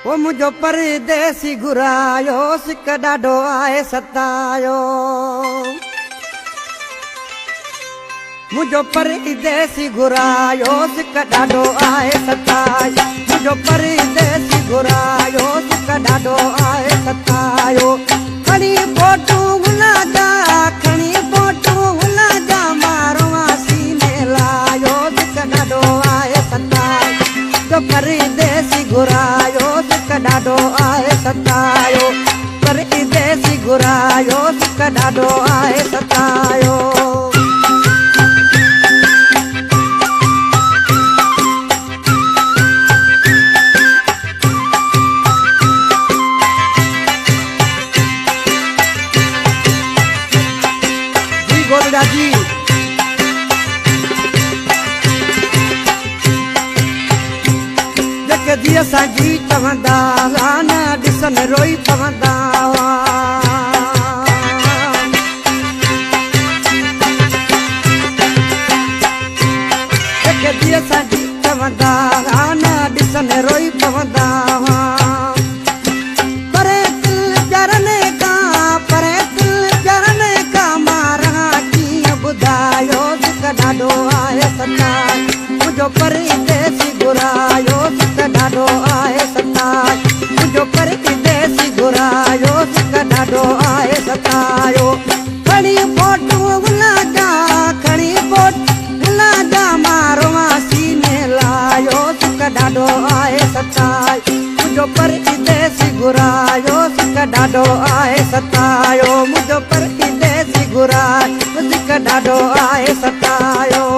वो मुझो परदेसी घुरायो सिक ॾाढो आहे सतायो। मुझो परदेसी घुरायो सिक ॾाढो आहे सतायो। मुझो परदेसी घुरायो सिक ॾाढो आहे सतायो। खणी फोटू हुना जा खणी फोटू हुना जा मारवा सीने लायो सिक ॾाढो आहे सतायो। जो परदेसी घुरायो सिक ॾाढो आहे सतायो। परदेसी घुरायो सिक ॾाढो आहे सतायो। जी जके दिया साजी चवंदा न ॾिसन रोई पवंदा। जके दिया साजी चवंदा न ॾिसन रोई पवंदा। ॾाढो आहे सतायो। मुझो परदेसी घुरायो सिक ॾाढो आहे सतायो। मुझो परदेसी घुरायो सिक ॾाढो आहे सतायो। खणी फोटू हुना जा खणी फोटू हुना जा मारवा सीने लायो सिक ॾाढो आहे सतायो। मुझो परदेसी घुरायो सिक ॾाढो आहे सतायो। मुझो परदेसी घुरायो सिक ॾाढो आहे सतायो।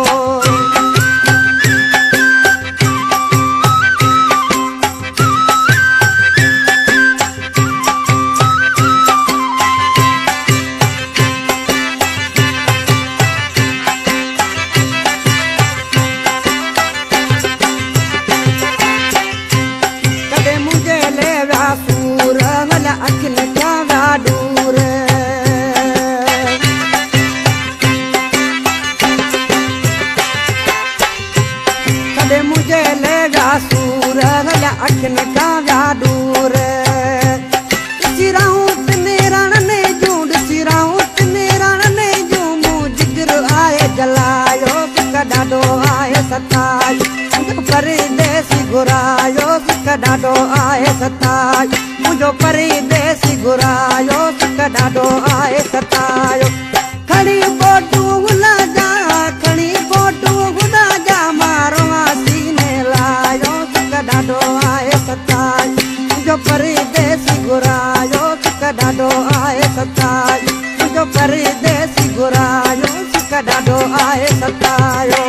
कॾहिं मुंहिंजे ले विया सूर भला अखियुनि जा विया दूर। मुझे ले जा सूर भला अखियुनि जा विया दूर। ॾिसी रहूं तिने रणने जूं ॾिसी रहूं तिने रणने जूं मूं जिगर आहे जलायो सिक ॾाढो आहे सतायो। मुझो परदेसी घुरायो सिक ॾाढो आहे सतायो। मुझो परदेसी घुरायो सिक ॾाढो आहे सतायो। खणी फोटू हुना जा खणी फोटू हुना जा मारवा ॾाढो आहे सतायो। मुझो परदेसी घुरायो सिक ॾाढो आहे सतायो। मुझो परदेसी घुरायो सिक ॾाढो आहे सतायो।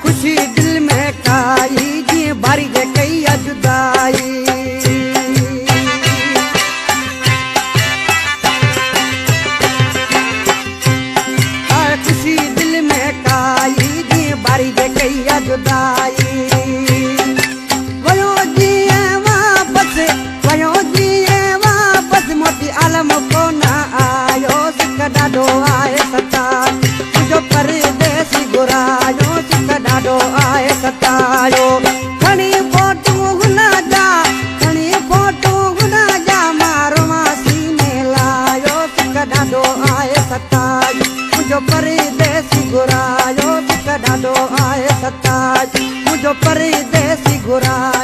खुशी दिल में काई जी बारी जे कई जुदाई। खुशी दिल में काई जी बारी जे कई जुदाई। वयो जीअं वापसि वयो जीअं वापसि मोती आलम कोन आयो सिक ॾाढो आहे सतायो। मुझो परदेसी घुरायो सिक ॾाढो आहे सतायो। खणी फोटू हुना जा खणी फोटू हुना जा मारवा सीने लायो सिक ॾाढो आहे सतायो। मुझो परदेसी घुरायो सिक ॾाढो आहे सतायो। मुझो परदेसी घुरायो